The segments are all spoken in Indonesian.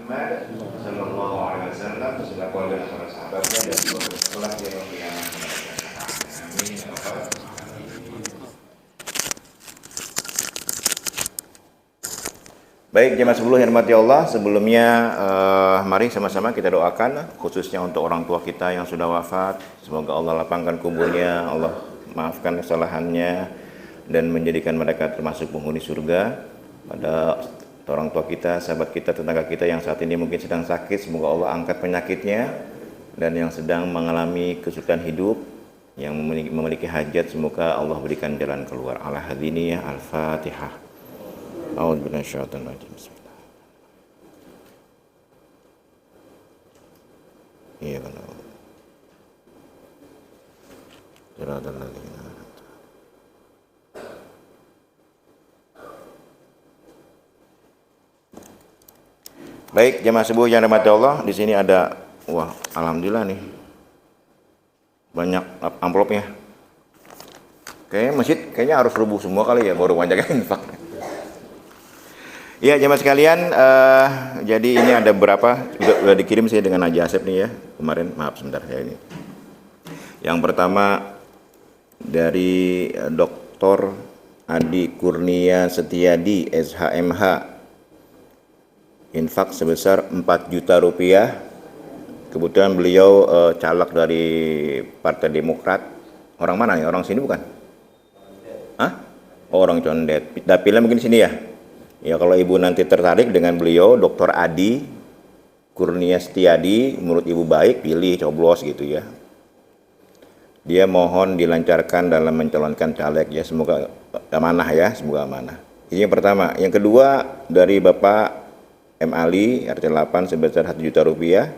Muhammad sallallahu alaihi wasallam beserta keluarga dan para sahabatnya dan seluruh kelak yang kiamat. Amin ya rabbal alamin. Baik jemaah sebelum yang dirahmati Allah, sebelumnya mari sama-sama kita doakan khususnya untuk orang tua kita yang sudah wafat. Semoga Allah lapangkan kuburnya, Allah maafkan kesalahannya dan menjadikan mereka termasuk penghuni surga. Pada orang tua kita, sahabat kita, tetangga kita yang saat ini mungkin sedang sakit, semoga Allah angkat penyakitnya, dan yang sedang mengalami kesulitan hidup, yang memiliki hajat, semoga Allah berikan jalan keluar. Ala hadiniyah al-Fatihah. A'udzu billahi minasyaitonir rajim. Bismillah. Iya benar. Siratal ladzina. Baik, jemaah subuh yang dirahmati Allah, di sini ada, wah, alhamdulillah nih, banyak amplopnya. Kayaknya masjid kayaknya harus rubuh semua kali ya, baru banyak infak. Ya, jemaah sekalian, jadi ini ada berapa, sudah dikirim saya dengan Haji Asep nih ya, kemarin, maaf sebentar ya ini. Yang pertama dari Dr. Adi Kurnia Setiadi, SHMH. Infak sebesar 4 juta rupiah. Kebetulan beliau caleg dari Partai Demokrat. Orang mana ya? Orang sini bukan? Hah? Oh, orang Condet. Dapilnya mungkin sini ya? Ya kalau ibu nanti tertarik dengan beliau, Dr. Adi Kurnia Setiadi, menurut ibu baik, pilih, coblos gitu ya. Dia mohon dilancarkan dalam mencalonkan caleg ya. Semoga amanah ya, semoga amanah. Ini yang pertama. Yang kedua dari Bapak M. Ali, RT 8 sebesar 1 juta rupiah.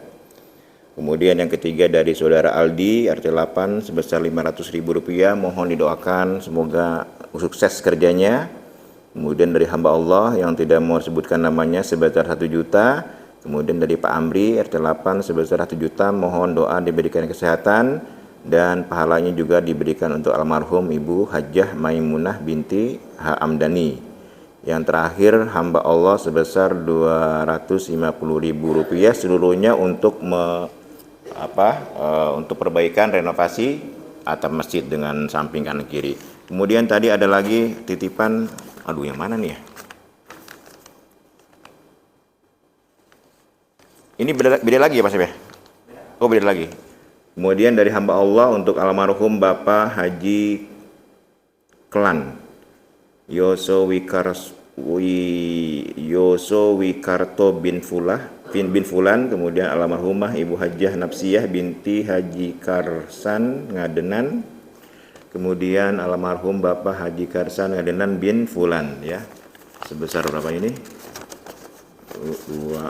Kemudian yang ketiga dari Saudara Aldi, RT 8 sebesar 500.000 rupiah. Mohon didoakan semoga sukses kerjanya. Kemudian dari hamba Allah yang tidak mau sebutkan namanya sebesar 1 juta. Kemudian dari Pak Amri, RT 8 sebesar 1 juta. Mohon doa diberikan kesehatan dan pahalanya juga diberikan untuk almarhum Ibu Hajjah Maimunah binti H. Amdani. Yang terakhir hamba Allah sebesar 250.000 rupiah seluruhnya untuk untuk perbaikan renovasi atap masjid dengan samping kanan kiri. Kemudian tadi ada lagi titipan, aduh yang mana nih ya? Ini beda lagi ya Pak Sebe? Oh beda lagi. Kemudian dari hamba Allah untuk almarhum Bapak Haji Klan Yoso Wikarto bin Fulan, kemudian almarhumah Ibu Hajjah Nafsiyah binti Haji Karsan Ngadenan, kemudian almarhum Bapak Haji Karsan Ngadenan bin Fulan ya. Sebesar berapa ini? 2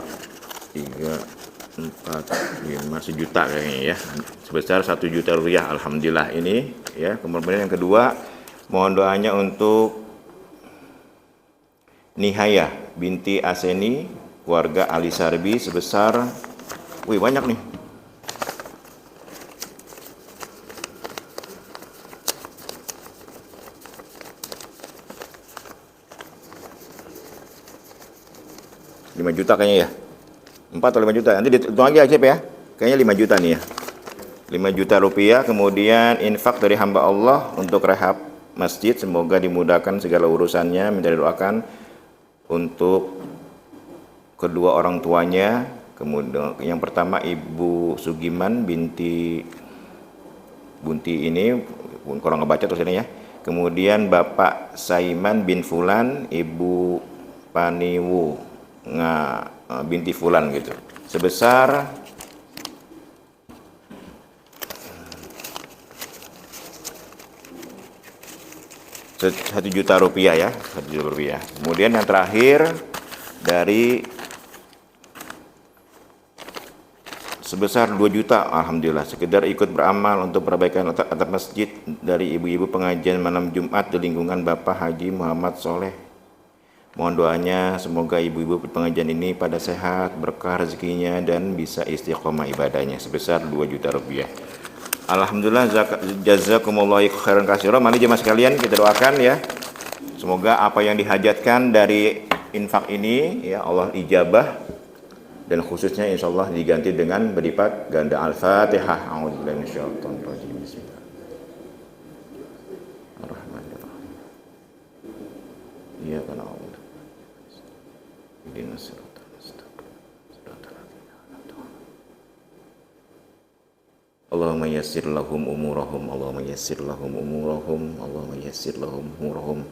3 4 5 sejuta kayaknya ya. Sebesar 1 juta rupiah, alhamdulillah ini ya. Kemudian yang kedua, mohon doanya untuk Nihaya binti Aseni, keluarga Ali Sarbi sebesar, wih banyak nih, Rp5 juta kayaknya ya, 4 atau 5 juta, nanti dihitung lagi aja ya, kayaknya 5 juta nih ya, 5 juta rupiah. Kemudian infak dari hamba Allah untuk rehab masjid, semoga dimudahkan segala urusannya, minta didoakan untuk kedua orang tuanya. Kemudian yang pertama Ibu Sugiman binti Bunti ini, kurang ngebaca tulisannya ya. Kemudian Bapak Saiman bin Fulan, Ibu Paniwu binti Fulan gitu. Sebesar 1 juta rupiah ya, 1 juta rupiah. Kemudian yang terakhir dari sebesar 2 juta, alhamdulillah, sekedar ikut beramal untuk perbaikan atap masjid dari ibu-ibu pengajian malam Jumat di lingkungan Bapak Haji Muhammad Soleh. Mohon doanya semoga ibu-ibu pengajian ini pada sehat, berkah rezekinya dan bisa istiqomah ibadahnya sebesar 2 juta rupiah. Alhamdulillah, jazakumullahu khairan katsiran. Mari jemaah sekalian kita doakan ya. Semoga apa yang dihajatkan dari infak ini ya Allah ijabah dan khususnya insya Allah diganti dengan berlipat ganda. Al-Fatihah. A'udzubillahi minasyaitonir rajim. Bismillahirrahmanirrahim. Iyyaka na'budu ihdinas siratal mustaqim. Siratal ladzina an'amta 'alaihim. Allahumma yassir lahum umurahum. Allahumma yassir lahum umurahum. Allahumma yassir lahum umurahum.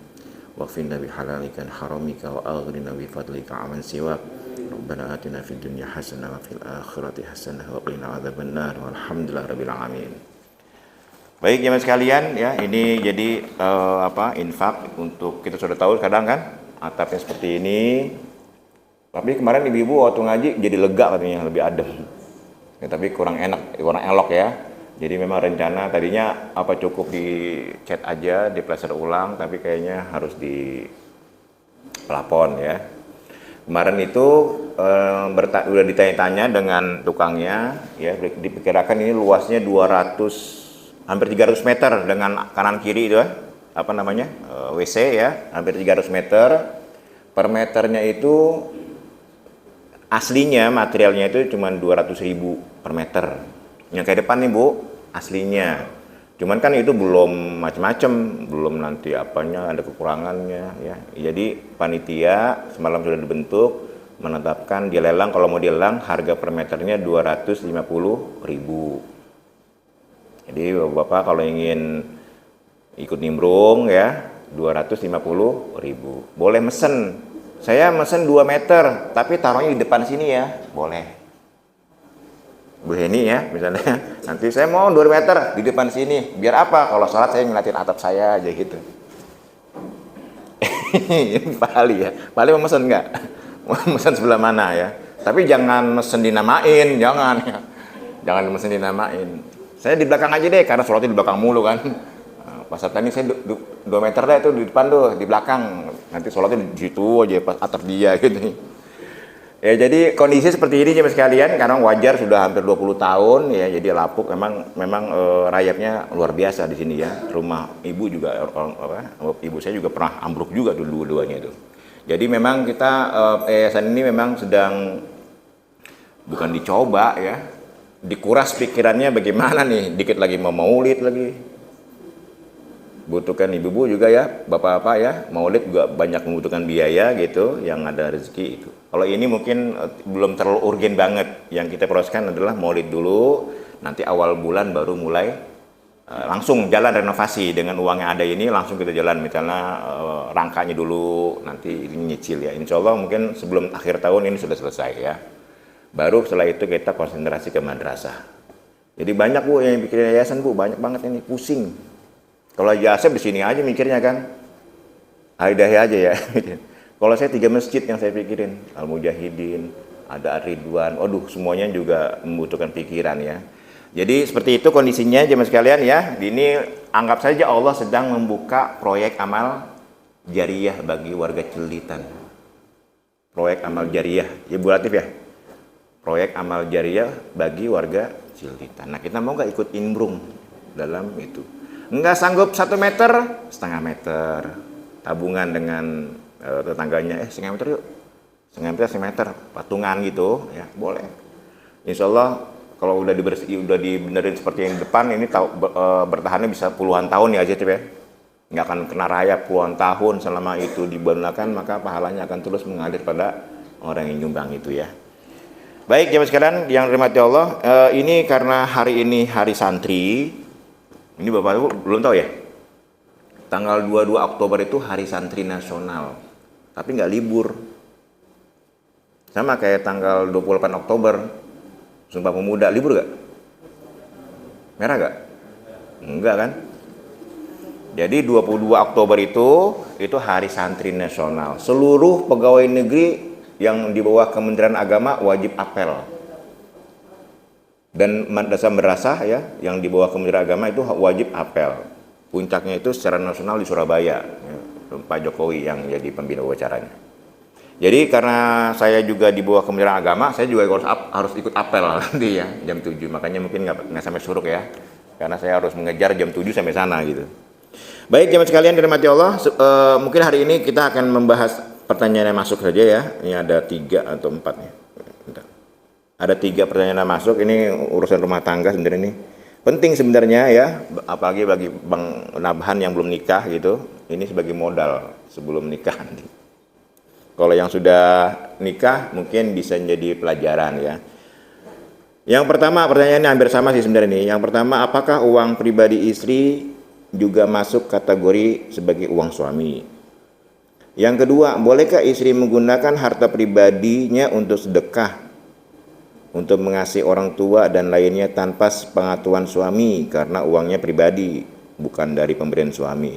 Waghfirna bihalalika an haramika wa aghnina bi fadlika 'amman siwak. Rabbana atina fid dunya hasanah wa fil akhirati hasanah wa qina adzabannar. Walhamdulillahirabbil alamin. Baik jemaah sekalian ya, ini jadi infak untuk kita sudah tahu kadang kan atapnya seperti ini. Tapi kemarin ibu-ibu waktu ngaji jadi lega katanya, lebih adem. Ya, tapi kurang enak, kurang elok ya. Jadi memang rencana tadinya cukup di cat aja, di plaster ulang, tapi kayaknya harus di plafon ya. Kemarin itu udah ditanya-tanya dengan tukangnya, ya diperkirakan ini luasnya 200, hampir 300 meter dengan kanan kiri itu WC ya, hampir 300 meter. Per meternya itu aslinya materialnya itu cuma 200.000 per meter. Yang kayak depan nih Bu, aslinya. Cuman kan itu belum macam-macam, belum nanti apanya ada kekurangannya ya. Jadi panitia semalam sudah dibentuk menetapkan dia lelang, kalau mau dilelang harga per meternya 250.000. Jadi Bapak kalau ingin ikut nimbrung ya 250.000. Boleh mesen. Saya mesen 2 meter, tapi taruhnya di depan sini ya, boleh. Bu Heni ya, misalnya, nanti saya mau 2 meter di depan sini. Biar apa? Kalau sholat saya ngeliatin atap saya aja gitu. Pak Ali ya. Pak Ali mau mesen nggak? Mau mesen sebelah mana ya? Tapi jangan mesen dinamain, jangan ya. Jangan mesen dinamain. Saya di belakang aja deh, karena sholatnya di belakang mulu kan. Pas tadi saya 2 meter deh itu di depan tuh, di belakang. Nanti sholatnya di situ aja pas atap dia gitu. Ya jadi kondisi seperti ini jemaah sekalian, karena wajar sudah hampir 20 tahun ya, jadi lapuk memang rayapnya luar biasa di sini ya. Rumah ibu juga ibu saya juga pernah ambruk juga dua-duanya itu. Jadi memang kita yayasan ini memang sedang bukan dicoba ya, dikuras pikirannya bagaimana nih, dikit lagi mau maulid lagi. Butuhkan ibu-ibu juga ya, bapak-bapak ya, maulid juga banyak membutuhkan biaya gitu, yang ada rezeki itu. Kalau ini mungkin belum terlalu urgen banget, yang kita prioritaskan adalah maulid dulu, nanti awal bulan baru mulai langsung jalan renovasi dengan uang yang ada ini, langsung kita jalan, misalnya rangkanya dulu, nanti ini nyicil ya. Insya Allah mungkin sebelum akhir tahun ini sudah selesai ya. Baru setelah itu kita konsentrasi ke madrasah. Jadi banyak Bu yang bikin yayasan Bu, banyak banget ini, pusing. Kalau Asep di sini aja mikirnya kan, Haidahi aja ya. Kalau saya 3 masjid yang saya pikirin, Al-Mujahidin, ada Ar-Ridwan, waduh semuanya juga membutuhkan pikiran ya. Jadi seperti itu kondisinya jemaah sekalian ya. Ini anggap saja Allah sedang membuka proyek amal jariyah bagi warga Cilitan. Proyek amal jariyah, ya Bu Latif ya. Proyek amal jariyah bagi warga Cilitan. Nah kita mau nggak ikut imbrung dalam itu? Enggak sanggup 1 meter, setengah meter, tabungan dengan tetangganya, setengah meter yuk, setengah meter, patungan gitu, ya boleh. Insya Allah kalau udah dibenerin seperti yang di depan ini bertahannya bisa puluhan tahun ya aja ya, nggak akan kena rayap puluhan tahun. Selama itu dibenarkan maka pahalanya akan terus mengalir pada orang yang nyumbang itu ya. Baik jemaah sekalian yang dirahmati Allah, ini karena hari ini hari santri. Ini Bapak Ibu belum tahu ya, tanggal 22 Oktober itu hari santri nasional, tapi nggak libur. Sama kayak tanggal 28 Oktober, Sumpah Pemuda, libur nggak? Merah nggak? Enggak kan? Jadi 22 Oktober itu hari santri nasional. Seluruh pegawai negeri yang di bawah Kementerian Agama wajib apel. Dan madrasah ya yang di bawah Kementerian Agama itu wajib apel. Puncaknya itu secara nasional di Surabaya ya, Pak Jokowi yang jadi pembina upacaranya. Jadi karena saya juga di bawah Kementerian Agama, saya juga harus ikut apel nanti ya jam 7. Makanya mungkin nggak sampai suruk ya, karena saya harus mengejar jam 7 sampai sana gitu. Baik jemaah sekalian dirahmati Allah, mungkin hari ini kita akan membahas pertanyaan yang masuk saja ya. Ini ada 3 atau 4 nih. Bentar. Ada 3 pertanyaan yang masuk. Ini urusan rumah tangga sebenarnya ini. Penting sebenarnya ya, apalagi bagi Bang Nabhan yang belum nikah gitu. Ini sebagai modal sebelum nikah nanti. Kalau yang sudah nikah mungkin bisa jadi pelajaran ya. Yang pertama, pertanyaannya hampir sama sih sebenarnya ini. Yang pertama, apakah uang pribadi istri juga masuk kategori sebagai uang suami? Yang kedua, bolehkah istri menggunakan harta pribadinya untuk sedekah, untuk mengasihi orang tua dan lainnya tanpa sepengetahuan suami karena uangnya pribadi, bukan dari pemberian suami?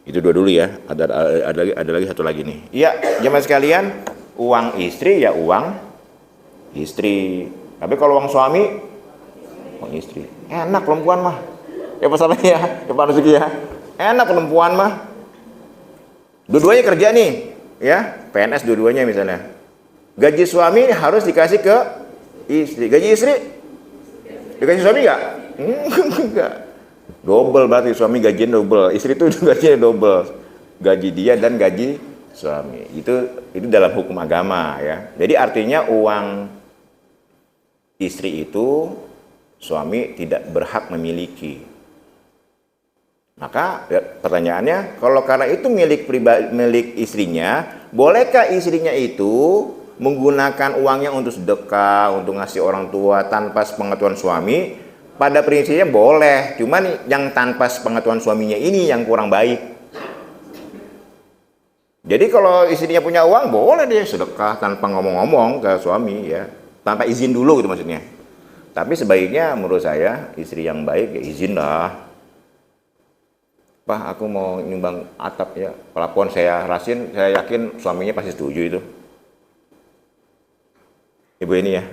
Itu dua dulu ya. Ada lagi satu lagi nih. Iya, jemaah sekalian, uang istri ya uang istri. Tapi kalau uang suami, uang istri. Enak perempuan mah. Ya masalahnya ya, Pak Nusuki ya. Enak perempuan mah. Dua-duanya kerja nih, ya PNS dua-duanya misalnya. Gaji suami harus dikasih ke istri. Gaji istri dikasih suami nggak? Enggak. Double berarti, suami gajinya double, istri itu gajinya double. Gaji dia dan gaji suami. Itu dalam hukum agama ya. Jadi artinya uang istri itu suami tidak berhak memiliki. Maka pertanyaannya, kalau karena itu milik pribadi, milik istrinya, bolehkah istrinya itu menggunakan uangnya untuk sedekah, untuk ngasih orang tua tanpa sepengetahuan suami? Pada prinsipnya boleh, cuman yang tanpa sepengetahuan suaminya ini yang kurang baik. Jadi kalau istrinya punya uang, boleh dia sedekah tanpa ngomong-ngomong ke suami ya, tanpa izin dulu gitu maksudnya. Tapi sebaiknya menurut saya istri yang baik ya izin lah. Pak, aku mau nyumbang atap ya, pelapon saya rasin, saya yakin suaminya pasti setuju itu. Ibu ini ya,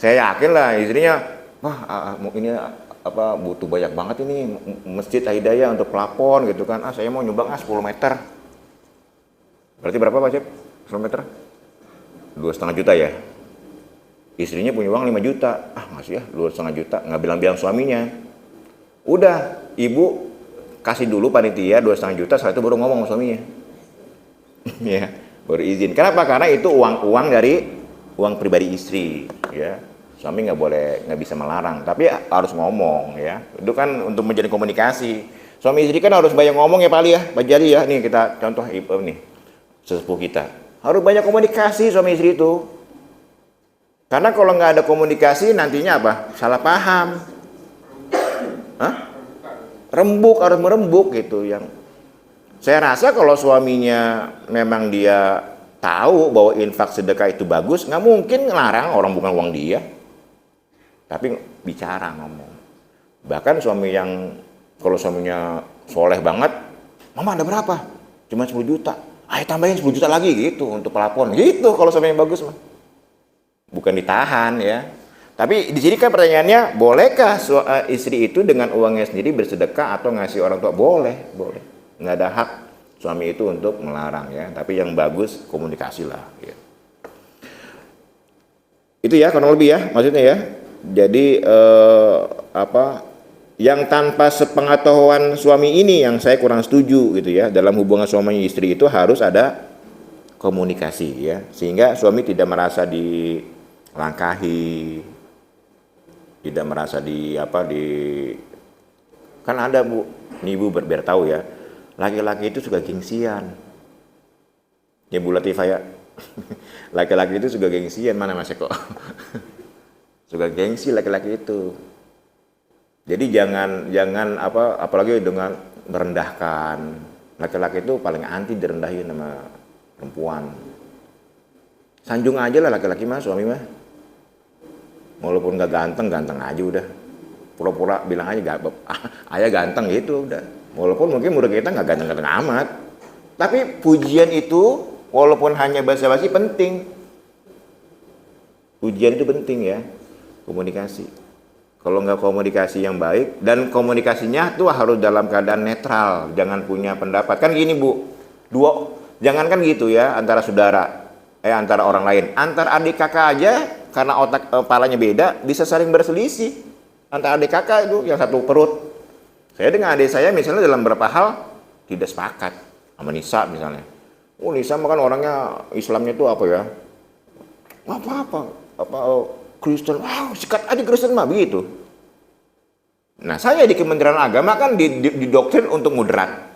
saya yakin lah istrinya, wah ini apa butuh banyak banget ini masjid Hidayah untuk pelapon gitu kan. Saya mau nyumbang 10 meter. Berarti berapa Pak Cep? 10 meter? 2,5 juta ya. Istrinya punya uang 5 juta. Masih ya 2,5 juta. Nggak bilang-bilang suaminya. Udah, ibu kasih dulu panitia 2,5 juta, setelah itu baru ngomong sama suaminya. Ya, baru izin. Kenapa? Karena itu uang dari uang pribadi istri ya. Suami nggak bisa melarang, tapi harus ngomong ya. Itu kan untuk menjadi komunikasi. Suami istri kan harus banyak ngomong ya Pak Ali ya, Pak Jari ya. Nih kita contoh nih sesepuh kita. Harus banyak komunikasi suami istri itu. Karena kalau nggak ada komunikasi nantinya apa? Salah paham. Rembuk, harus merembuk gitu yang. Saya rasa kalau suaminya memang dia tahu bahwa infak sedekah itu bagus, nggak mungkin ngelarang, orang bukan uang dia. Tapi bicara, ngomong. Bahkan suami yang, kalau suaminya soleh banget, mama ada berapa? Cuma 10 juta. Ayo tambahin 10 juta lagi gitu untuk pelapon. Gitu kalau suaminya bagus mah. Bukan ditahan ya. Tapi di sini kan pertanyaannya, bolehkah istri itu dengan uangnya sendiri bersedekah atau ngasih orang tua? Boleh, boleh. Nggak ada hak suami itu untuk melarang ya. Tapi yang bagus komunikasi lah. Ya. Itu ya kurang lebih ya maksudnya ya. Jadi yang tanpa sepengetahuan suami ini yang saya kurang setuju gitu ya. Dalam hubungan suami istri itu harus ada komunikasi ya, sehingga suami tidak merasa dilangkahi, tidak merasa kan ada Bu, ini Ibu biar tahu ya, laki-laki itu suka gengsian ya Bu Latifah ya. Laki-laki itu suka gengsian, mana Mas Eko? Suka gengsi laki-laki itu. Jadi jangan apalagi dengan merendahkan. Laki-laki itu paling anti direndahin sama perempuan. Sanjung aja lah laki-laki mah, suami mah. Walaupun nggak ganteng aja udah. Pura-pura bilang aja ayah ganteng gitu udah. Walaupun mungkin murid kita nggak ganteng-ganteng amat. Tapi pujian itu walaupun hanya basa-basi penting. Pujian itu penting ya. Komunikasi. Kalau nggak komunikasi yang baik, dan komunikasinya tuh harus dalam keadaan netral, jangan punya pendapat. Kan gini Bu, jangan kan gitu ya antara saudara, antara orang lain, antar adik kakak aja karena otak kepalanya beda bisa saling berselisih. Antara adik kakak itu yang satu perut. Saya dengan adik saya misalnya dalam beberapa hal tidak sepakat sama Nisa misalnya. Nisa makan orangnya Islamnya itu apa ya? nggak apa-apa, apa Kristen, sikat aja Kristen mah begitu. Nah, saya di Kementerian Agama kan didoktrin untuk moderat.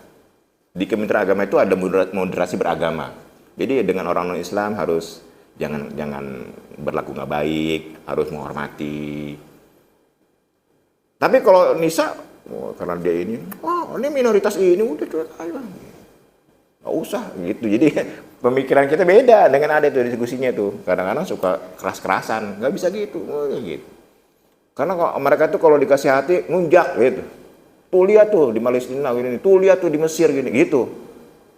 Di Kementerian Agama itu ada moderasi beragama. Jadi dengan orang non-Islam harus jangan berlaku nggak baik, harus menghormati. Tapi kalau Nisa, karena dia ini minoritas ini udah cuek aja, nggak usah gitu. Jadi pemikiran kita beda dengan ada itu diskusinya tuh. Kadang-kadang suka keras-kerasan, nggak bisa gitu, gitu. Karena mereka tuh kalau dikasih hati nunjak gitu. Tuh lihat tuh di Malaysia gini, tuh lihat tuh di Mesir gini, gitu.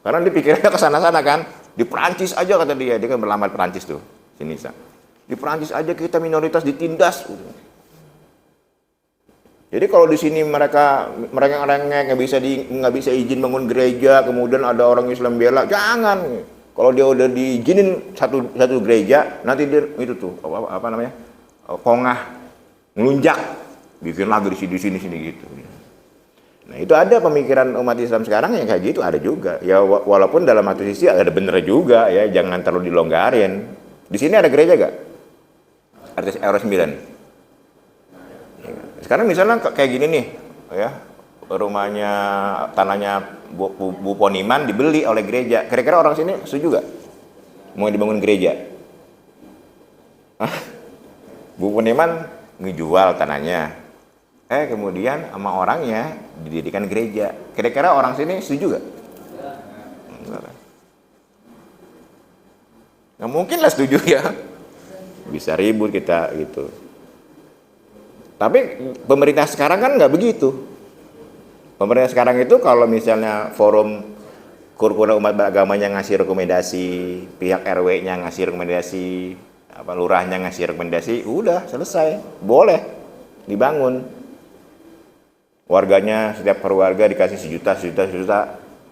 Karena dia pikirnya ke sana-sana kan. Di Perancis aja kata dia kan berlamar Perancis tuh, si Nisa. Di Perancis aja kita minoritas ditindas. Jadi kalau di sini mereka nggak bisa izin bangun gereja, kemudian ada orang Islam bela, jangan. Kalau dia udah diizinin satu gereja, nanti dia itu tuh apa namanya, kongah, ngelunjak, bikin lagi di sini gitu. Nah itu ada pemikiran umat Islam sekarang yang kayak gitu, ada juga. Ya walaupun dalam satu sisi ada bener juga ya, jangan terlalu dilonggarin. Di sini ada gereja gak? Artis Euro 9. Sekarang misalnya kayak gini nih, ya rumahnya, tanahnya Bu Poniman dibeli oleh gereja. Kira-kira orang sini setuju gak? Mau dibangun gereja? Bu Poniman ngejual tanahnya. Kemudian sama orangnya didirikan gereja. Kira-kira orang sini setuju gak? Nggak mungkin lah setuju ya. Bisa ribut kita gitu. Tapi pemerintah sekarang kan nggak begitu. Pemerintah sekarang itu kalau misalnya forum Kurkuna umat beragamanya ngasih rekomendasi, pihak RW-nya ngasih rekomendasi, lurahnya ngasih rekomendasi, udah selesai, boleh dibangun. Warganya, setiap keluarga dikasih sejuta,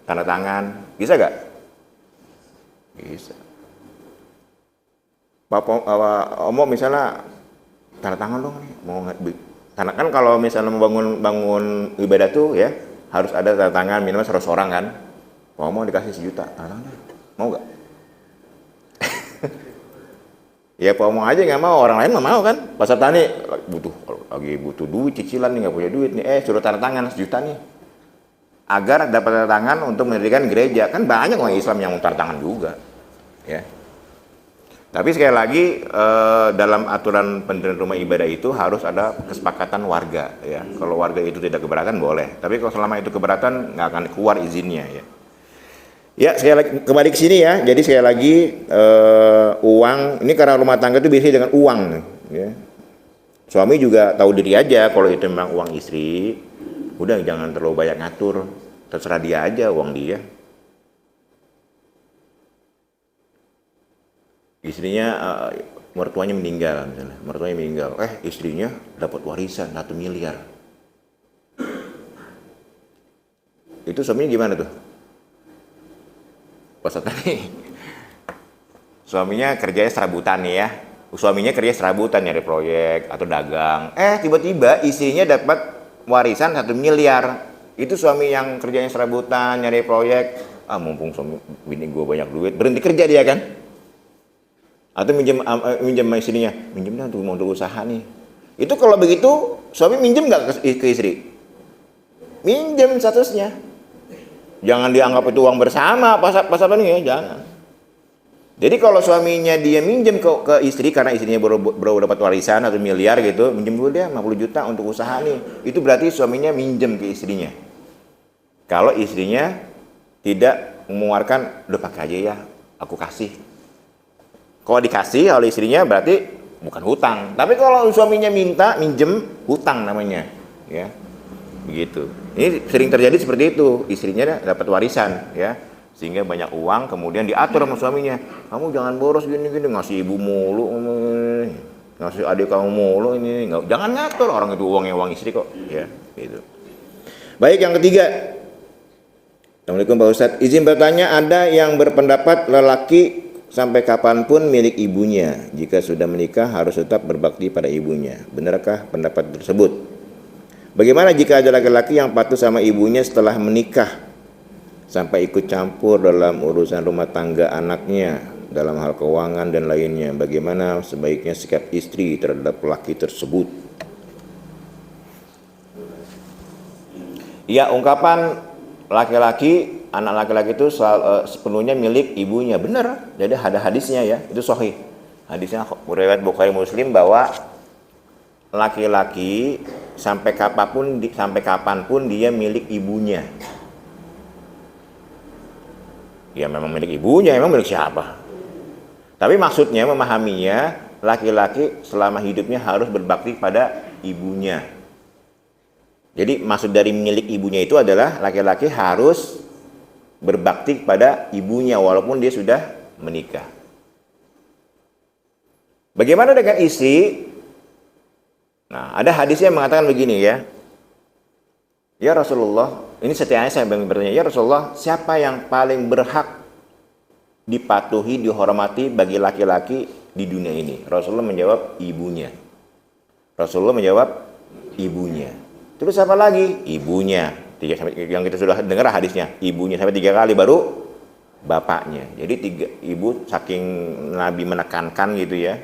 tanda tangan, bisa gak? Bisa. Bapak Omo misalnya tanda tangan dong nih, mau karena kan kalau misalnya mau bangun ibadah tuh ya harus ada tanda tangan minimal 100 orang kan. Mau dikasih sejuta, tanda tangan, mau gak? Ya Omo aja nggak mau, orang lain mah mau kan. Pasar tani lagi butuh duit, cicilan nih, nggak punya duit nih, suruh tanda tangan 1 juta nih, agar dapat tanda tangan untuk mendirikan gereja. Kan banyak orang Islam yang mau tanda tangan juga, ya. Tapi sekali lagi dalam aturan pendirian rumah ibadah itu harus ada kesepakatan warga, ya. Kalau warga itu tidak keberatan boleh, tapi kalau selama itu keberatan nggak akan keluar izinnya, ya. Ya, sekali lagi kembali ke sini ya. Jadi sekali lagi uang ini karena rumah tangga itu biasanya dengan uang, ya. Suami juga tahu diri aja kalau itu memang uang istri, udah jangan terlalu banyak ngatur, terserah dia aja uang dia. Istrinya mertuanya meninggal misalnya, istrinya dapat warisan 1 miliar. Itu suaminya gimana tuh? Pas tadi suaminya kerjanya serabutan nih ya. Suaminya kerja serabutan nyari proyek atau dagang. Tiba-tiba istrinya dapat warisan 1 miliar. Itu suami yang kerjanya serabutan nyari proyek. Mumpung suami bini gue banyak duit, berhenti kerja dia kan? Atau minjem istrinya, minjem dah untuk usaha nih. Itu kalau begitu suami minjem nggak ke istri? Minjem statusnya. Jangan dianggap itu uang bersama pas apa nih ya, jangan. Jadi kalau suaminya dia minjem ke istri karena istrinya baru dapat warisan 1 miliar gitu, minjem dulu dia 50 juta untuk usaha nih. Itu berarti suaminya minjem ke istrinya. Kalau istrinya tidak mengeluarkan, udah pakai aja ya, aku kasih. Kalau dikasih oleh istrinya berarti bukan hutang. Tapi kalau suaminya minjem, hutang namanya, ya. Begitu. Ini sering terjadi seperti itu. Istrinya dapat warisan, ya, sehingga banyak uang, kemudian diatur sama suaminya. Kamu jangan boros gini-gini, ngasih ibu mulu, ngasih adik kamu mulu ini. Jangan ngatur, orang itu uangnya uang istri kok, ya, gitu. Baik, yang ketiga. Assalamualaikum Pak Ustadz. Izin bertanya, ada yang berpendapat lelaki sampai kapanpun milik ibunya. Jika sudah menikah harus tetap berbakti pada ibunya. Benarkah pendapat tersebut? Bagaimana jika ada laki-laki yang patuh sama ibunya setelah menikah sampai ikut campur dalam urusan rumah tangga anaknya? dalam hal keuangan dan lainnya. Bagaimana sebaiknya sikap istri terhadap laki tersebut? Ya, ungkapan laki-laki, anak laki-laki itu sepenuhnya milik ibunya. Benar. Jadi ada hadisnya ya, itu sahih. Hadisnya riwayat Bukhari Muslim bahwa laki-laki sampai kapanpun dia milik ibunya. Ya memang milik ibunya, emang milik siapa? Tapi maksudnya memahaminya, laki-laki selama hidupnya harus berbakti pada ibunya. Jadi maksud dari milik ibunya itu adalah laki-laki harus berbakti pada ibunya walaupun dia sudah menikah. Bagaimana dengan istri? Nah, ada hadisnya yang mengatakan begini ya. Ya Rasulullah, ini setiap saya bertanya, ya Rasulullah, siapa yang paling berhak dipatuhi, dihormati bagi laki-laki di dunia ini? Rasulullah menjawab ibunya. Rasulullah menjawab ibunya. Terus apa lagi? Ibunya. Yang kita sudah dengar hadisnya, ibunya sampai 3 kali, baru bapaknya. Jadi ibu saking Nabi menekankan gitu ya,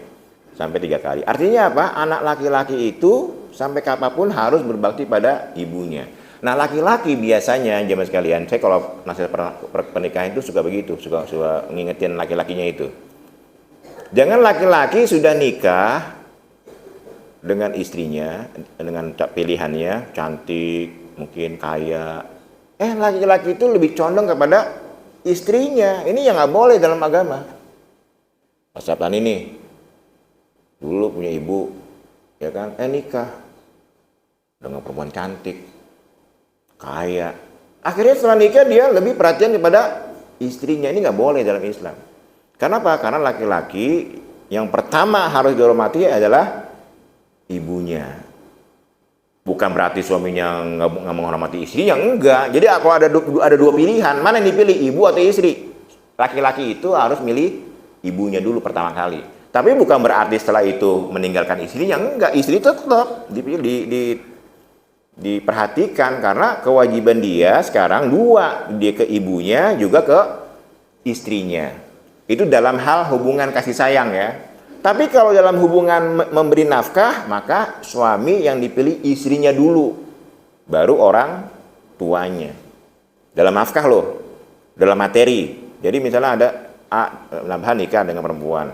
sampai 3 kali. Artinya apa? Anak laki-laki itu sampai kapanpun harus berbakti pada ibunya. Nah, laki-laki biasanya, jemaah sekalian, saya kalau nasihat pernikahan itu suka begitu, suka ngingetin laki-lakinya itu. Jangan laki-laki sudah nikah dengan istrinya, dengan pilihannya, cantik, mungkin kaya. Laki-laki itu lebih condong kepada istrinya. Ini yang nggak boleh dalam agama. Mas Sabtan ini, dulu punya ibu, ya kan, nikah dengan perempuan cantik, kaya. Akhirnya setelah nikah dia lebih perhatian kepada istrinya. Ini nggak boleh dalam Islam. Kenapa? Karena laki-laki yang pertama harus dihormati adalah ibunya. Bukan berarti suaminya nggak menghormati istrinya, enggak. Jadi kalau ada dua pilihan, mana yang dipilih, ibu atau istri? Laki-laki itu harus milih ibunya dulu pertama kali. Tapi bukan berarti setelah itu meninggalkan istrinya, enggak. Istri tetap diperhatikan karena kewajiban dia sekarang dua, dia ke ibunya juga ke istrinya. Itu dalam hal hubungan kasih sayang ya. Tapi kalau dalam hubungan memberi nafkah, maka suami yang dipilih istrinya dulu, baru orang tuanya. Dalam nafkah loh, dalam materi. Jadi misalnya ada nikah dengan perempuan.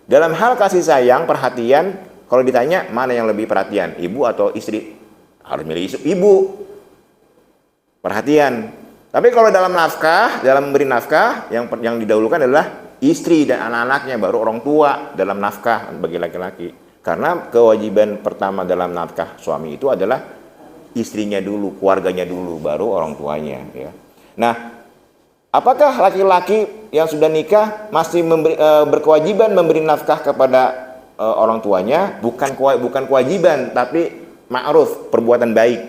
Dalam hal kasih sayang, perhatian, kalau ditanya mana yang lebih perhatian, ibu atau istri? Harus milih ibu. Perhatian. Tapi kalau dalam nafkah, dalam memberi nafkah, yang didahulukan adalah istri dan anak-anaknya, baru orang tua dalam nafkah bagi laki-laki. Karena kewajiban pertama dalam nafkah suami itu adalah istrinya dulu, keluarganya dulu, baru orang tuanya. Ya. Nah, apakah laki-laki yang sudah nikah masih berkewajiban memberi nafkah kepada orang tuanya? Bukan kewajiban, tapi ma'ruf, perbuatan baik.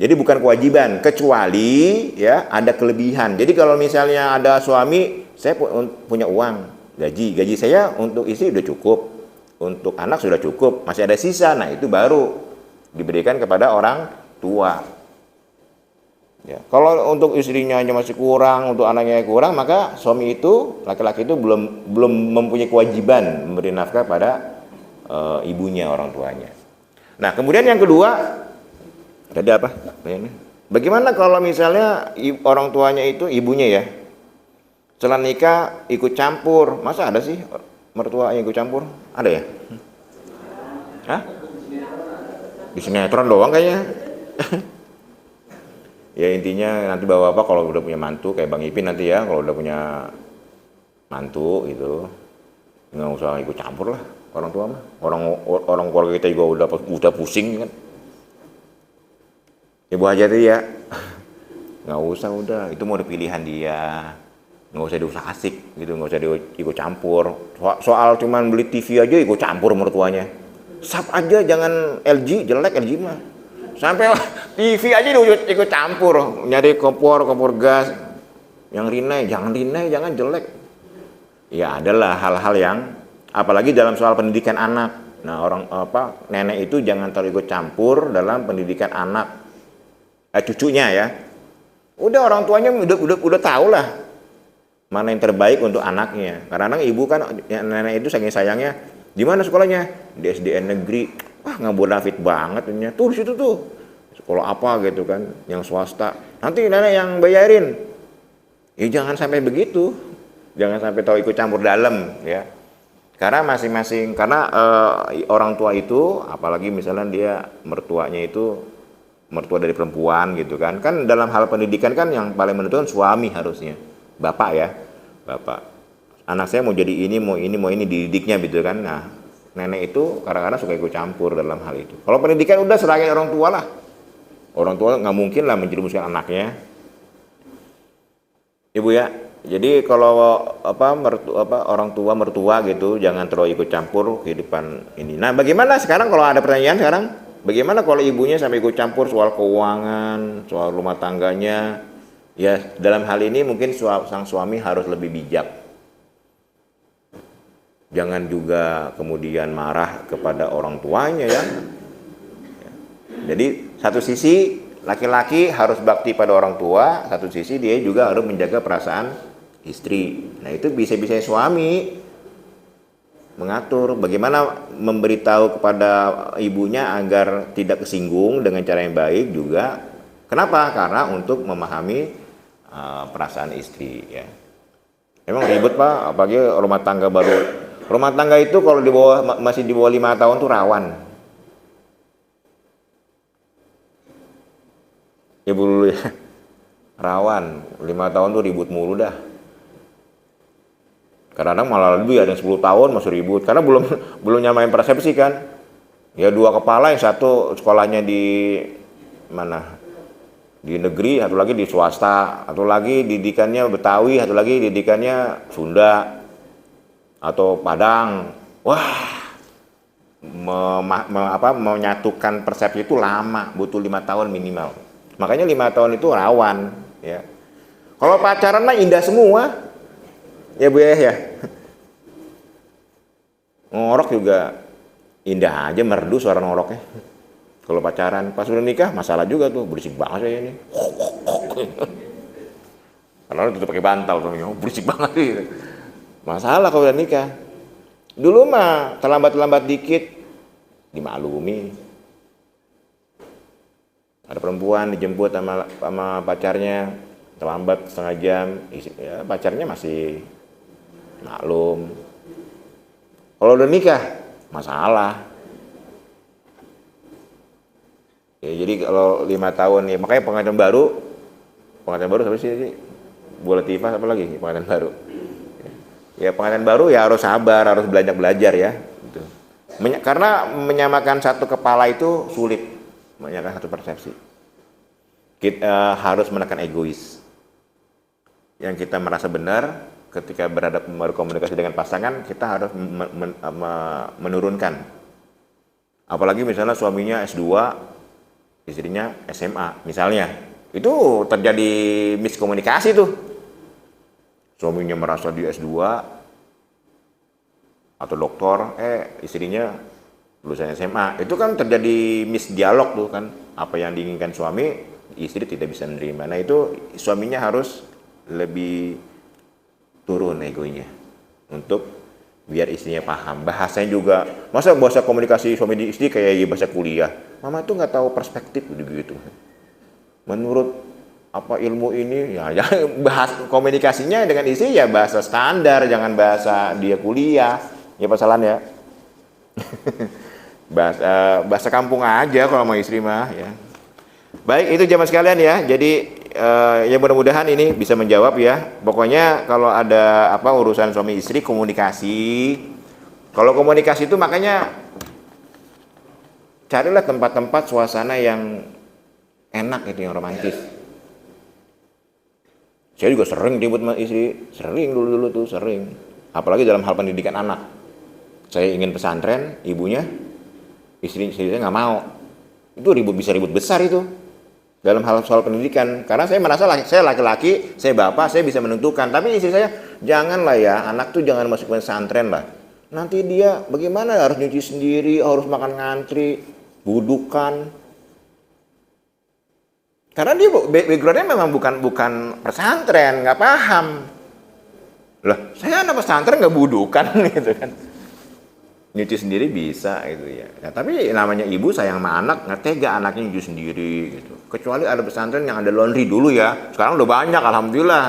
Jadi bukan kewajiban, kecuali ya ada kelebihan. Jadi kalau misalnya ada suami, saya punya uang, gaji saya untuk istri sudah cukup, untuk anak sudah cukup, masih ada sisa, nah itu baru diberikan kepada orang tua. Ya, kalau untuk istrinya hanya masih kurang, untuk anaknya kurang, maka suami itu, laki-laki itu belum mempunyai kewajiban memberi nafkah pada ibunya, orang tuanya. Nah, kemudian yang kedua, tadi apa? Bagaimana kalau misalnya orang tuanya itu ibunya ya, setelah nikah ikut campur? Masa ada sih mertua yang ikut campur? Ada ya? Hah? Di sinetron doang kayaknya. Ya intinya nanti bapak-bapak kalau udah punya mantu kayak Bang Ipin nanti ya, kalau udah punya mantu gitu, nggak usah ikut campur lah orang tua mah. Orang keluarga kita juga udah pusing kan. Ibu aja tuh ya, nggak usah, udah itu mau pilihan dia, nggak usah diusah asik gitu, nggak usah ikut campur. Soal cuman beli TV aja ikut campur mertuanya. Sap aja jangan LG, jelek LG mah. Sampai TV aja ikut campur, nyari kompor gas, yang Rinnai jangan jelek. Ya adalah hal-hal yang, apalagi dalam soal pendidikan anak. Nah nenek itu jangan terlalu ikut campur dalam pendidikan anak. Cucunya ya, udah orang tuanya udah tahu lah mana yang terbaik untuk anaknya. Karena ibu kan, nenek itu saking sayangnya, di mana sekolahnya? Di SDN negeri. Wah, ngabur-dafit banget punya. Tuh situ tuh. Sekolah apa gitu kan, yang swasta. Nanti nenek yang bayarin. Ya jangan sampai begitu. Jangan sampai tahu ikut campur dalam ya. Karena masing-masing, karena orang tua itu, apalagi misalnya dia mertuanya itu mertua dari perempuan gitu kan. Kan dalam hal pendidikan kan yang paling menentukan suami harusnya. Bapak ya. Bapak. Anak saya mau jadi ini, mau ini, mau ini, dididiknya gitu kan. Nah, nenek itu kadang-kadang suka ikut campur dalam hal itu. Kalau pendidikan udah serahin orang tua lah. Orang tua nggak mungkin lah menjerumuskan anaknya. Ibu ya. Jadi kalau orang tua mertua gitu jangan terlalu ikut campur kehidupan ini. Nah, bagaimana sekarang kalau ada pertanyaan sekarang? Bagaimana kalau ibunya sampai ikut campur soal keuangan, soal rumah tangganya? Ya, dalam hal ini mungkin sang suami harus lebih bijak. Jangan juga kemudian marah kepada orang tuanya ya. Jadi satu sisi laki-laki harus bakti pada orang tua, satu sisi dia juga harus menjaga perasaan istri. Nah, itu bisa-bisa suami mengatur bagaimana memberitahu kepada ibunya agar tidak kesinggung dengan cara yang baik juga. Kenapa? Karena untuk memahami perasaan istri ya. Emang ribet Pak, apalagi rumah tangga baru. Rumah tangga itu kalau masih di bawah 5 tahun tuh rawan. Ibu dulu ya. Rawan, 5 tahun tuh ribut mulu dah. Kadang-kadang malah lebih, ada yang 10 tahun masih ribut karena belum nyamain persepsi kan. Ya dua kepala, yang satu sekolahnya di mana? Di negeri, satu lagi di swasta, satu lagi didikannya Betawi, satu lagi didikannya Sunda atau Padang. Wah, menyatukan persepsi itu lama, butuh 5 tahun minimal. Makanya 5 tahun itu rawan ya. Kalau pacaran mah indah semua. Ya Bu ya. Ngorok juga indah aja, merdu suara ngoroknya. Kalau pacaran, pas udah nikah masalah juga tuh, berisik banget saya ini. Karena tutup pakai bantal tuh, berisik banget gitu. Masalah kalau udah nikah. Dulu mah terlambat-lambat dikit dimaklumi. Ada perempuan dijemput sama pacarnya, terlambat setengah jam, ya, pacarnya masih maklum. Kalau udah nikah masalah ya. Jadi kalau 5 tahun ya, makanya pengantin baru apa sih Bu Latifah, apa lagi pengantin baru ya, pengantin baru ya harus sabar, harus belajar ya gitu. Karena menyamakan satu kepala itu sulit, menyamakan satu persepsi. Kita harus menekan egois. Yang kita merasa benar ketika berkomunikasi dengan pasangan, kita harus menurunkan. Apalagi misalnya suaminya S2, istrinya SMA misalnya, itu terjadi miskomunikasi tuh. Suaminya merasa di S2 atau doktor, istrinya lulusan SMA. Itu kan terjadi misdialog tuh kan. Apa yang diinginkan suami, istri tidak bisa menerima. Nah, itu suaminya harus lebih turun egonya untuk biar istrinya paham. Bahasanya juga, masa bahasa komunikasi suami di istri kayak bahasa kuliah. Mama tuh nggak tahu perspektif gitu. Menurut apa ilmu ini ya, bahas komunikasinya dengan istri ya bahasa standar, jangan bahasa dia kuliah. Ya pasalan ya. bahasa kampung aja kalau mau istri mah ya. Baik, itu jamaah sekalian ya. Jadi ya mudah-mudahan ini bisa menjawab ya. Pokoknya kalau ada urusan suami istri, komunikasi. Kalau komunikasi itu makanya carilah tempat-tempat suasana yang enak itu, yang romantis. Saya juga sering ribut sama istri, sering dulu tuh sering. Apalagi dalam hal pendidikan anak. Saya ingin pesantren, ibunya, istri saya nggak mau. Itu bisa ribut besar itu. Dalam hal soal pendidikan, karena saya merasa saya laki-laki, saya bapak, saya bisa menentukan. Tapi istri saya, janganlah ya, anak tuh jangan masuk pesantren lah. Nanti dia bagaimana, harus nyuci sendiri, harus makan ngantri, budukan. Karena dia backgroundnya memang bukan pesantren, nggak paham. Lah, saya anak pesantren nggak budukan gitu kan. Nyuci sendiri bisa gitu ya. Nah, tapi namanya ibu sayang sama anak, nggak tega anaknya nyuci sendiri gitu. Kecuali ada pesantren yang ada laundry dulu ya. Sekarang udah banyak, alhamdulillah.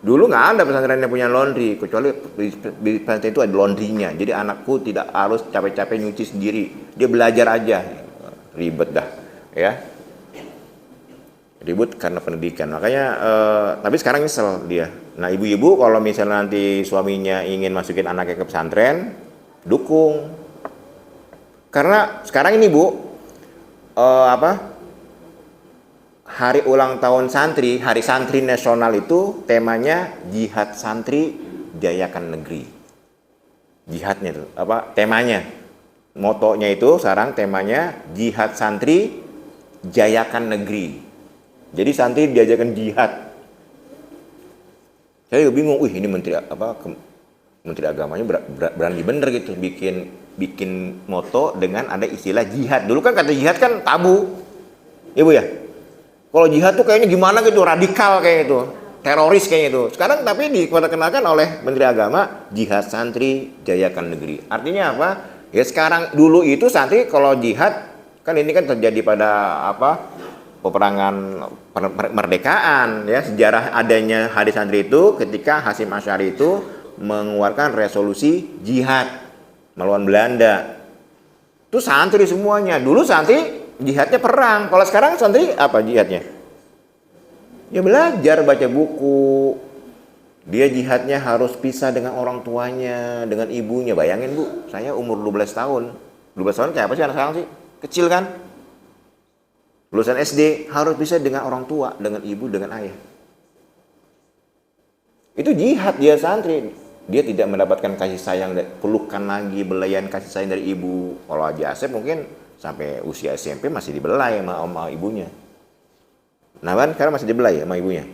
Dulu nggak ada pesantren yang punya laundry, kecuali di pesantren itu ada laundrynya. Jadi anakku tidak harus capek-capek nyuci sendiri. Dia belajar aja. Ribet dah, ya. Ribut karena pendidikan. Makanya, tapi sekarang nyesel dia. Nah, ibu-ibu kalau misalnya nanti suaminya ingin masukin anaknya ke pesantren, dukung. Karena sekarang ini Bu, hari ulang tahun santri, hari santri nasional itu temanya jihad santri jayakan negeri. Jihadnya itu temanya, motonya itu sekarang temanya jihad santri jayakan negeri. Jadi santri diajarkan jihad. Saya juga bingung, ini menteri agamanya berani bener gitu bikin moto dengan ada istilah jihad. Dulu kan kata jihad kan tabu, ibu ya. Kalau jihad tuh kayaknya gimana gitu, radikal kayak gitu, teroris kayak gitu. Sekarang tapi diperkenalkan oleh Menteri Agama jihad santri jayakan negeri. Artinya apa? Ya sekarang dulu itu santri kalau jihad kan ini kan terjadi pada peperangan kemerdekaan ya, sejarah adanya hari santri itu ketika Hasyim Asy'ari itu mengeluarkan resolusi jihad melawan Belanda. Itu santri semuanya. Dulu santri jihadnya perang. Kalau sekarang santri apa jihadnya? Ya belajar baca buku. Dia jihadnya harus pisah dengan orang tuanya, dengan ibunya. Bayangin Bu, saya umur 12 tahun. 12 tahun kayak apa sih anak sekarang sih? Kecil kan? Lulusan SD harus bisa dengan orang tua, dengan ibu, dengan ayah. Itu jihad dia santri. Dia tidak mendapatkan kasih sayang, pelukan lagi, belayan kasih sayang dari ibu. Kalau Haji Asep mungkin sampai usia SMP masih dibelai sama ibunya. Nah kan sekarang masih dibelai sama ibunya.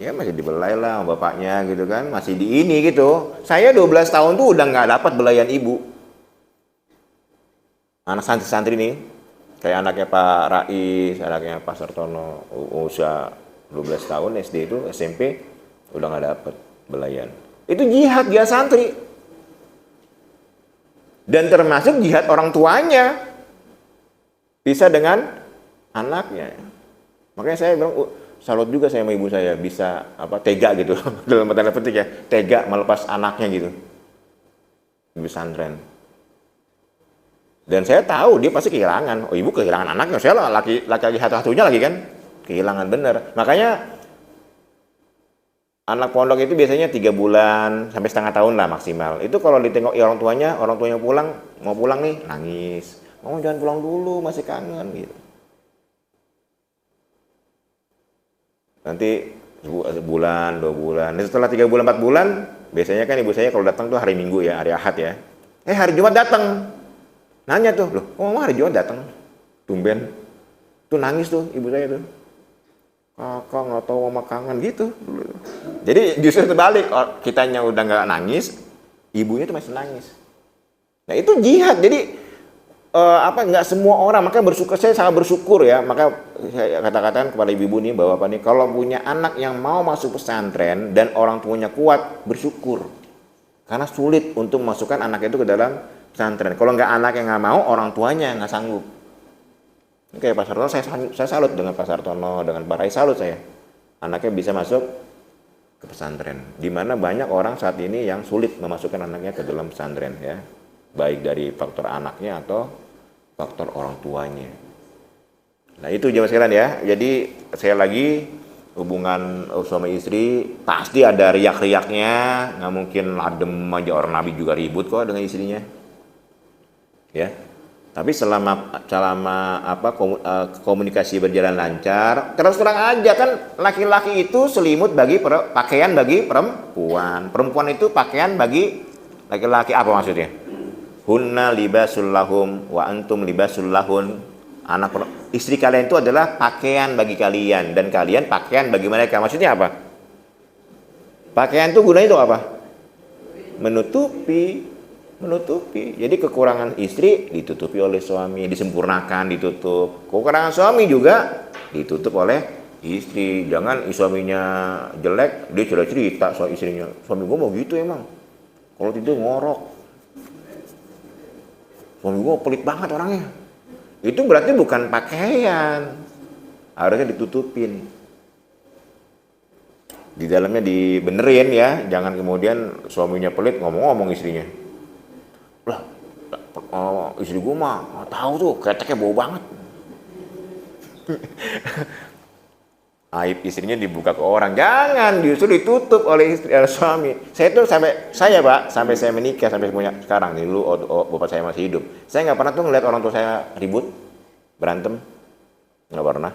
Ya masih dibelai lah sama bapaknya gitu kan. Masih di ini gitu. Saya 12 tahun tuh udah nggak dapat belayan ibu. Anak santri-santri nih. Kayak anaknya Pak Rais, anaknya Pak Sartono, usia 12 tahun SD itu, SMP, udah nggak dapet belayan. Itu jihad dia santri. Dan termasuk jihad orang tuanya. Bisa dengan anaknya. Makanya saya bilang, salut juga saya sama ibu saya, bisa tega gitu, dalam tanda petik ya, tega melepas anaknya gitu. Di pesantren. Dan saya tahu dia pasti kehilangan. Oh ibu kehilangan anaknya, saya lah laki-laki satu-satunya lagi kan. Kehilangan bener. Makanya anak pondok itu biasanya 3 bulan sampai setengah tahun lah maksimal. Itu kalau ditengok orang tuanya pulang, mau pulang nih, nangis. Oh jangan pulang dulu, masih kangen gitu. Nanti sebulan, 2 bulan. Dan setelah 3 bulan, 4 bulan, biasanya kan ibu saya kalau datang tuh hari Minggu ya, hari Ahad ya. Hari Jumat datang. Nanya tuh, loh, mama hari Jumat datang, tumben, tuh nangis tuh ibu saya tuh, kakak nggak tahu mama kangen gitu. Jadi justru terbalik, kitanya udah nggak nangis, ibunya tuh masih nangis. Nah itu jihad. Jadi nggak semua orang, maka saya sangat bersyukur ya. Maka saya katakan kepada ibu-ibu nih bahwa kalau punya anak yang mau masuk pesantren dan orang tuanya kuat, bersyukur, karena sulit untuk memasukkan anak itu ke dalam pesantren. Kalau nggak anak yang nggak mau, orang tuanya nggak sanggup. Kayak Pak Sartono, saya salut dengan Pak Sartono, dengan Pak Rais, salut saya. Anaknya bisa masuk ke pesantren. Dimana banyak orang saat ini yang sulit memasukkan anaknya ke dalam pesantren ya, baik dari faktor anaknya atau faktor orang tuanya. Nah itu jamaah sekalian ya. Jadi saya lagi hubungan suami istri pasti ada riak-riaknya, nggak mungkin adem aja. Orang Nabi juga ribut kok dengan istrinya. Ya, tapi selama komunikasi berjalan lancar, terus terang aja kan laki-laki itu selimut bagi pakaian bagi perempuan itu pakaian bagi laki-laki. Apa maksudnya? Hunna libasul lahum wa antum libasul lahun. Istri kalian itu adalah pakaian bagi kalian dan kalian pakaian bagi mereka. Maksudnya apa? Pakaian itu gunanya itu apa? Menutupi. Jadi kekurangan istri ditutupi oleh suami, disempurnakan, ditutup. Kekurangan suami juga ditutup oleh istri. Jangan suaminya jelek, dia cerita soal istrinya. Suami gue mau gitu emang. Kalau tidur ngorok. Suami gue pelit banget orangnya. Itu berarti bukan pakaian. Harusnya ditutupin. Di dalamnya dibenerin ya. Jangan kemudian suaminya pelit ngomong-ngomong istrinya. Lah, istri gue mah tahu tuh keteknya bau banget. Aib istrinya dibuka ke orang, jangan, justru ditutup oleh istri, suami. Sampai saya menikah sampai punya sekarang nih, dulu bapak saya masih hidup, saya nggak pernah tuh ngeliat orang tua saya ribut, berantem, nggak pernah.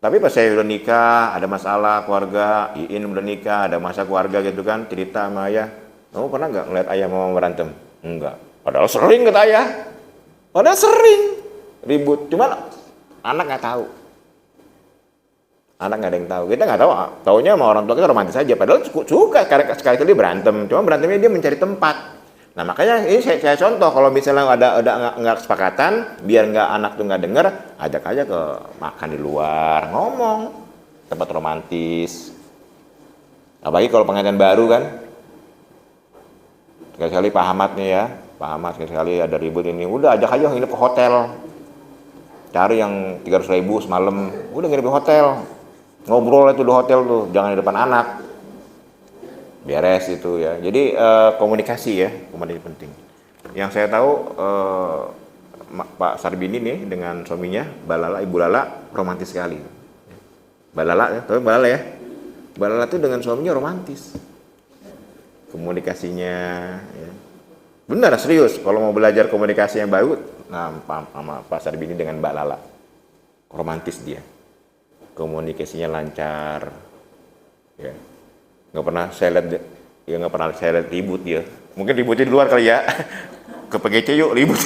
Tapi pas saya udah nikah, ada masalah keluarga, Iin udah nikah, ada masalah keluarga gitu kan, cerita sama ayah, kamu pernah nggak ngeliat ayah mau berantem? Enggak. Padahal sering kata ayah, padahal sering ribut, cuman anak nggak tahu. Anak nggak ada yang tahu, kita nggak tahu, taunya sama orang tua kita romantis aja, padahal suka sekali-kali berantem, cuma berantemnya dia mencari tempat. Nah makanya ini saya contoh, kalau misalnya ada nggak kesepakatan, biar nggak anak tuh nggak denger, ajak aja ke makan di luar, ngomong, tempat romantis. Apalagi kalau pengantin baru kan, sekali-kali Pak Ahmad nih ya, Pak Ahmad sekali-kali ada ribut ini, udah ajak aja nginep ke hotel, cari yang 300.000 semalam, udah nginep di hotel. Ngobrol itu di hotel tuh, jangan di depan anak. Beres itu ya. Jadi komunikasi ya, komunikasi penting. Yang saya tahu Pak Sarbini nih dengan suaminya, Mbak Lala, Ibu Lala romantis sekali. Mbak Lala ya, tahu Mbak Lala ya? Mbak Lala tuh dengan suaminya romantis. Komunikasinya ya. Benar serius, kalau mau belajar komunikasi yang bagus, nah sama Pak Sarbini dengan Mbak Lala. Romantis dia. Komunikasinya lancar, ya nggak pernah saya lihat ribut dia. Mungkin ributnya di luar kali ya. Ke PGC yuk ribut.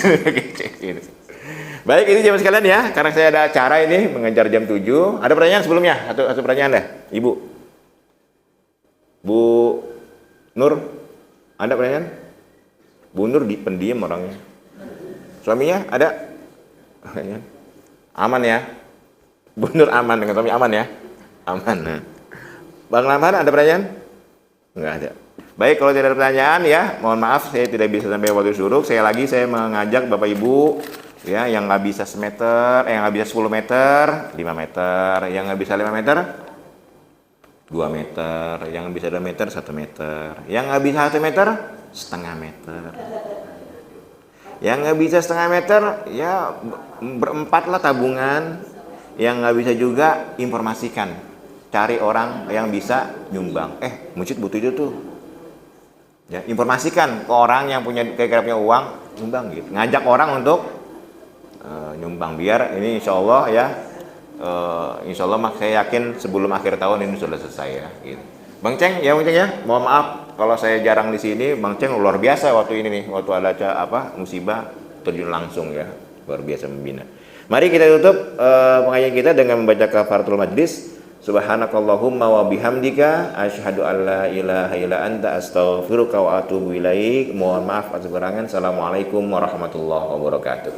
Baik, ini jam sekalian ya, karena saya ada acara ini mengejar jam 7. Ada pertanyaan sebelumnya? Satu pertanyaan deh, Ibu. Bu Nur, ada pertanyaan? Bu Nur pendiam orangnya. Suaminya ada? Aman ya? Bu Nur aman, dengan suami aman ya? Aman. Nah. Bang Lamhan ada pertanyaan? Enggak ada. Baik, kalau tidak ada pertanyaan ya, mohon maaf saya tidak bisa sampai waktu suruk. Saya mengajak Bapak Ibu ya yang nggak bisa semeter, yang nggak bisa 10 meter, 5 meter, yang nggak bisa 5 meter, 2 meter, yang nggak bisa 2 meter, 1 meter, yang nggak bisa 1 meter, setengah meter. Yang nggak bisa setengah meter, ya berempat lah tabungan. Yang nggak bisa juga informasikan, cari orang yang bisa nyumbang. Masjid butuh itu tuh. Ya, informasikan ke orang yang kira-kira punya uang, nyumbang gitu. Ngajak orang untuk nyumbang biar ini insya Allah ya, insya Allah saya yakin sebelum akhir tahun ini sudah selesai ya. Gitu. Bang Ceng ya, mohon maaf kalau saya jarang di sini. Bang Ceng luar biasa waktu ini nih, waktu ada musibah terjun langsung ya, luar biasa membina. Mari kita tutup pengajian kita dengan membaca kafaratul majlis. Subhanakallahumma wa bihamdika asyhadu an la ilaha illa anta astaghfiruka wa atubu ilaik. Mohon maaf atas kekurangan. Assalamualaikum warahmatullahi wabarakatuh.